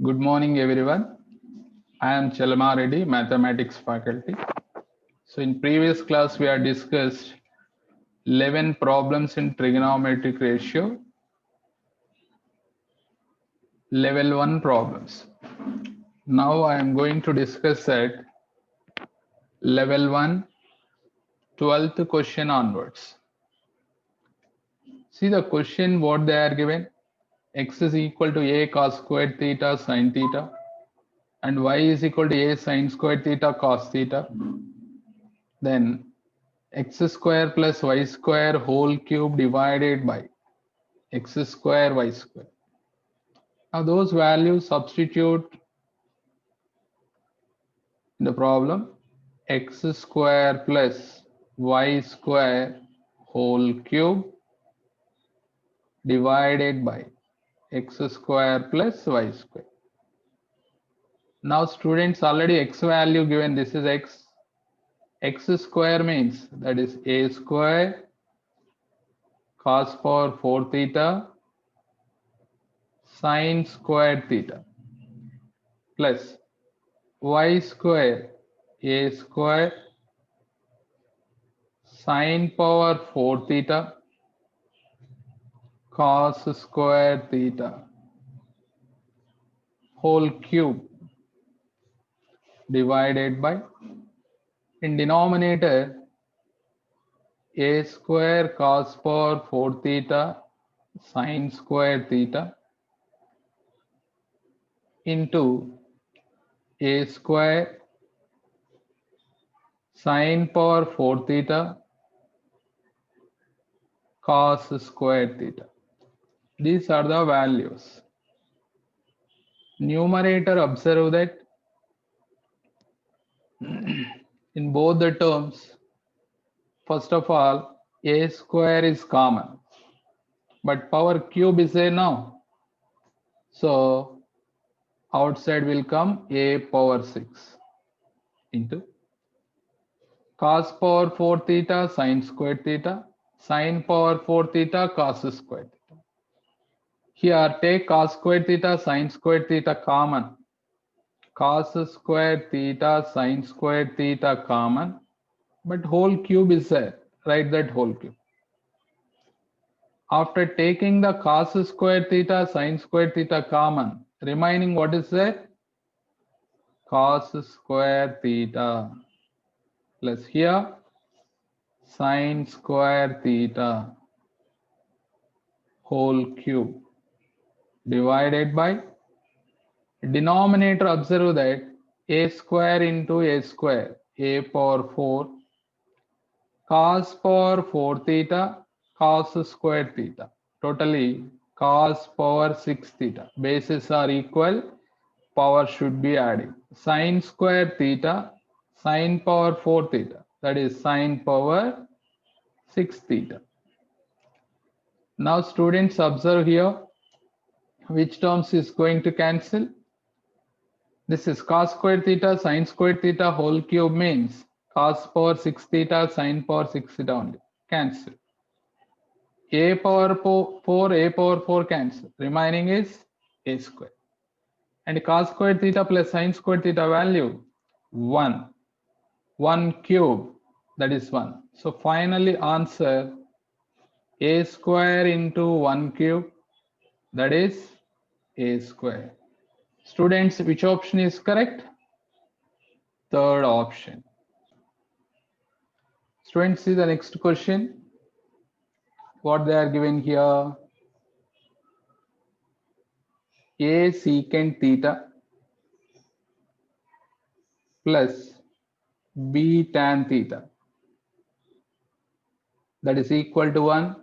Good morning, everyone. I am Chalama Reddy, Mathematics faculty. So in previous class, we have discussed 11 problems in trigonometric ratio, level 1 problems. Now I am going to discuss at level 1, 12th question onwards. See the question what they are given. X is equal to a cos squared theta sin theta and y is equal to a sin squared theta cos theta. Then x square plus y square whole cube divided by x square y square. Now those values substitute in the problem. X square plus y square whole cube divided by x square plus y square. Now students, already x value given, this is x. X square means that is a square cos power 4 theta sin square theta plus y square a square sin power 4 theta cos square theta whole cube divided by, in denominator, a square cos power 4 theta sin square theta into a square sin power 4 theta cos square theta. These are the values. Numerator, observe that in both the terms, first of all, a square is common, but power cube is there now. So outside will come a power 6 into cos power 4 theta sin square theta sin power 4 theta cos square theta. Here take cos square theta sin square theta common. Cos square theta sin square theta common, but whole cube is there. Write that whole cube. After taking the cos square theta sin square theta common, remaining what is there? Cos square theta plus here sin square theta whole cube divided by, denominator, observe that a square into a square, a power 4 cos power 4 theta cos square theta, totally cos power 6 theta. Bases are equal, power should be added. Sin square theta sin power 4 theta, that is sin power 6 theta. Now students, observe here which terms is going to cancel. This is cos square theta sin square theta whole cube means cos power 6 theta sin power 6 theta only. Cancel. A power 4, a power 4 cancel. Remaining is a square. And cos square theta plus sin square theta value 1. 1 cube, that is 1. So finally answer a square into 1 cube, that is a square. Students, which option is correct? Third option. Students, see the next question. What they are given here. A secant theta plus b tan theta, that is equal to 1,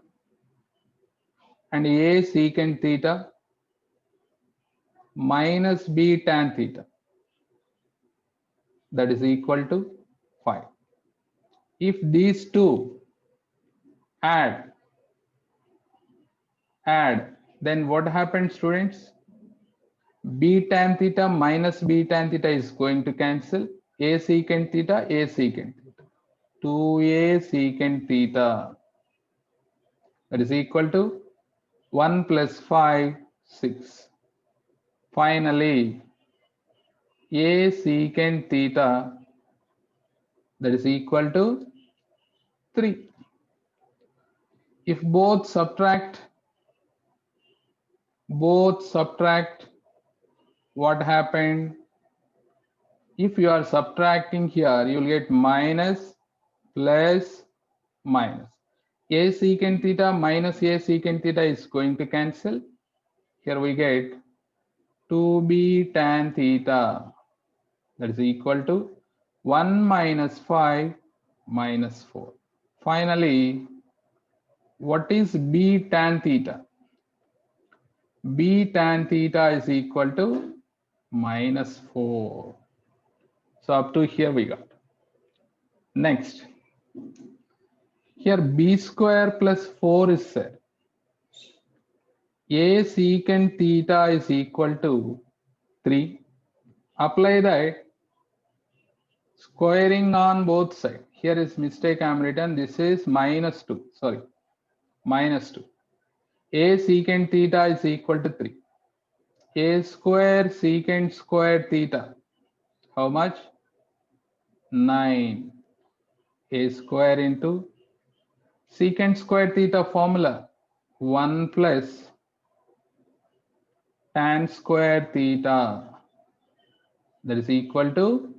and a secant theta minus b tan theta, that is equal to 5. If these two add, then what happens, students? B tan theta minus b tan theta is going to cancel. A secant theta, a secant theta. 2a secant theta, that is equal to 1 plus 5, 6. Finally, a secant theta, that is equal to 3. If both subtract, what happened? If you are subtracting here, you will get minus, plus, minus. A secant theta minus a secant theta is going to cancel. Here we get 2b tan theta, that is equal to 1 minus 5 minus 4. Finally, what is b tan theta? B tan theta is equal to minus 4. So up to here we got. Next, here b square plus 4 is said. A secant theta is equal to 3. Apply that squaring on both sides. Here is mistake I am written. This is minus 2. Sorry, minus 2. A secant theta is equal to 3. A square secant square theta. How much? 9. A square into secant square theta formula 1 plus tan square theta, that is equal to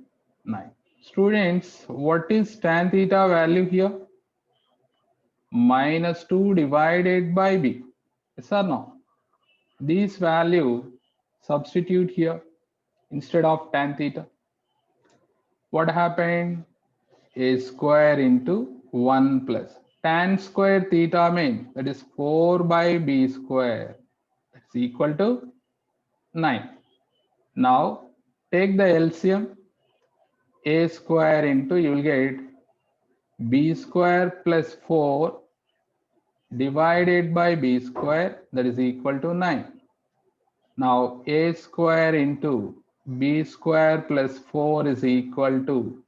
9. Students, what is tan theta value here? Minus 2 divided by b. Yes or no? This value substitute here instead of tan theta. What happened? A square into 1 plus tan square theta means that is 4 by b square, that's equal to 9. Now take the LCM. A square into, you will get b square plus 4 divided by b square, that is equal to 9. Now a square into b square plus 4 is equal to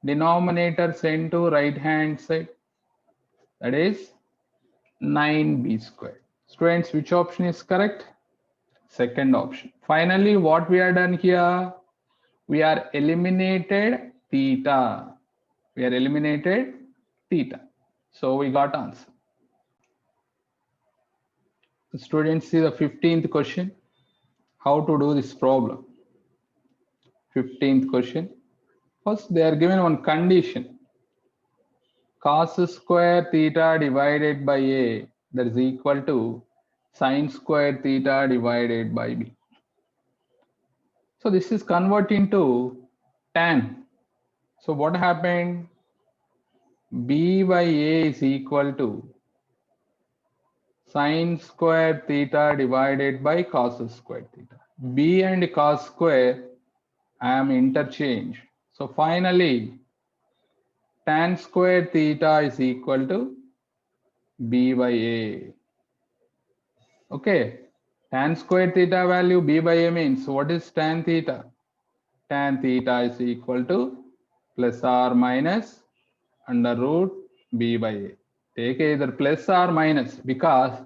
denominator sent to right hand side, that is 9b square. Students, which option is correct? Second option. Finally, what we are done here? We are eliminated theta. We are eliminated theta. So we got answer. Students, see the 15th question. How to do this problem? 15th question. First, they are given one condition. Cos square theta divided by a, that is equal to sin square theta divided by b. So this is converting to tan. So what happened? B by a is equal to sin square theta divided by cos square theta. B and cos square I am interchanged. So finally, tan square theta is equal to b by a. Okay, tan square theta value b by a means what is tan theta? Tan theta is equal to plus or minus under root b by a. Take either plus or minus because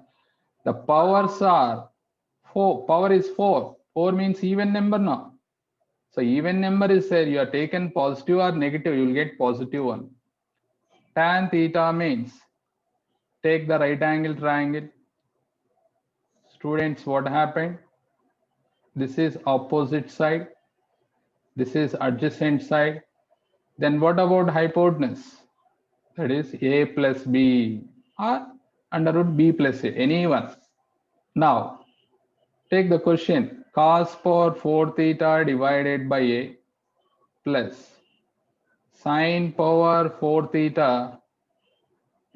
the powers are 4. Power is 4. 4 means even number now. So even number is there. You are taken positive or negative, you will get positive one. Tan theta means take the right angle triangle. Students, what happened? This is opposite side. This is adjacent side. Then what about hypotenuse? That is a plus b or under root b plus a, any one. Now take the question cos power 4 theta divided by a plus sin power 4 theta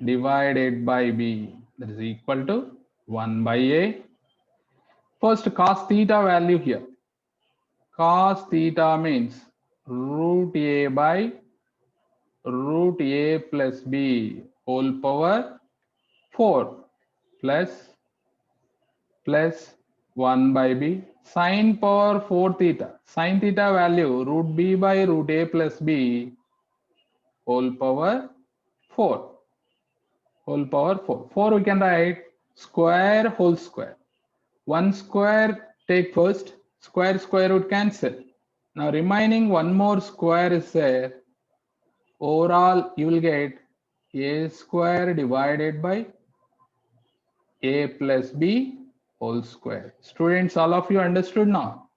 divided by b, that is equal to 1 by a. First cos theta value here. Cos theta means root a by root a plus b whole power 4 plus 1 by b. Sin power 4 theta. Sin theta value root b by root a plus b whole power 4. Whole power 4. 4 we can write square whole square. 1 square take first. square root cancel. Now remaining one more square is there. Overall, you will get a square divided by a plus b whole square. Students, all of you understood now?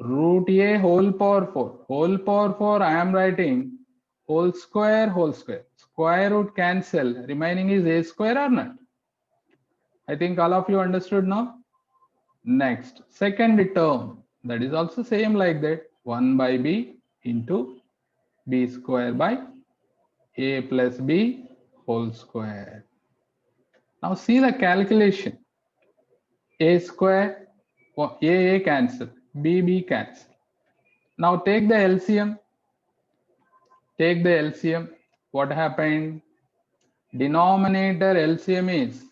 Root a whole power 4. Whole power 4, I am writing whole square, whole square. Square root cancel. Remaining is a square or not? I think all of you understood now. Next, second term, that is also same like that. 1 by b into b square by a plus b whole square. Now see the calculation. A square, a cancel, b cancel. Now take the LCM. Take the LCM. What happened? Denominator LCM is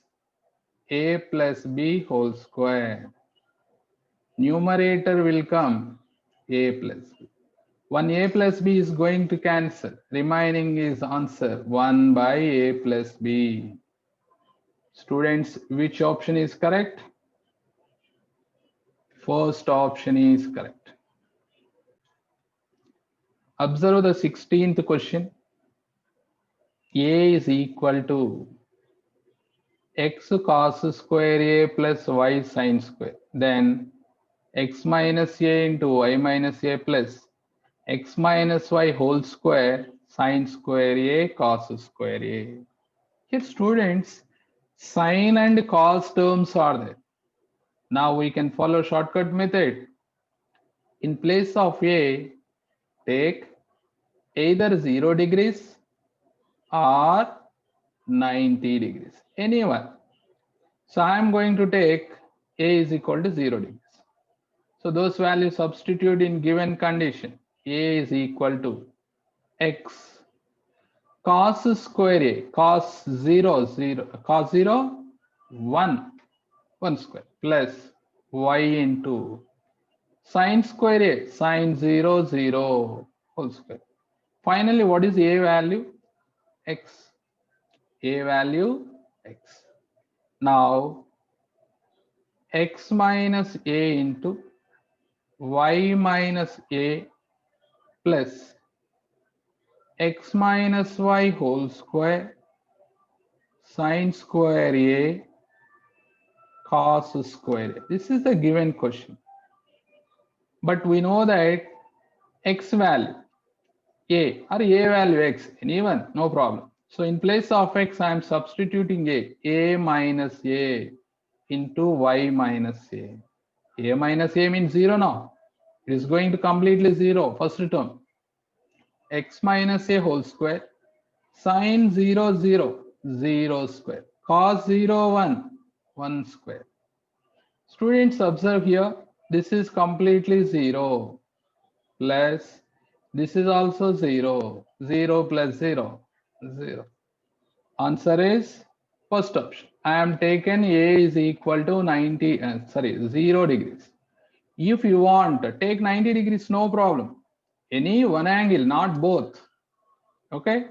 a plus b whole square. Numerator will come a plus b. 1a plus b is going to cancel. Remaining is answer 1 by a plus b. Students, which option is correct? First option is correct. Observe the 16th question. A is equal to x cos square a plus y sin square. Then x minus a into y minus a plus x minus y whole square sin square a cos square a. Here students, sin and cos terms are there. Now we can follow shortcut method. In place of a, take either 0 degrees or 90 degrees, anyone. So I am going to take a is equal to 0 degrees. So those values substitute in given condition. A is equal to x cos square a, cos 0, 0, cos 0, 1 square plus y into sin square a, sin 0, 0 whole square. Finally, what is a value? X. A value x. Now, x minus a into y minus a plus x minus y whole square sin square a cos square a. This is the given question. But we know that x value a or a value x, anyone, no problem. So in place of x, I am substituting a minus a into y minus a. A minus a means 0 now. It is going to completely 0, first term. X minus a whole square, sin 0, 0, 0 square, cos 0, 1, 1 square. Students, observe here, this is completely 0, plus this is also 0, 0 plus 0, 0. Answer is first option. I am taken a is equal to 0 degrees. If you want, take 90 degrees, no problem. Any one angle, not both. Okay.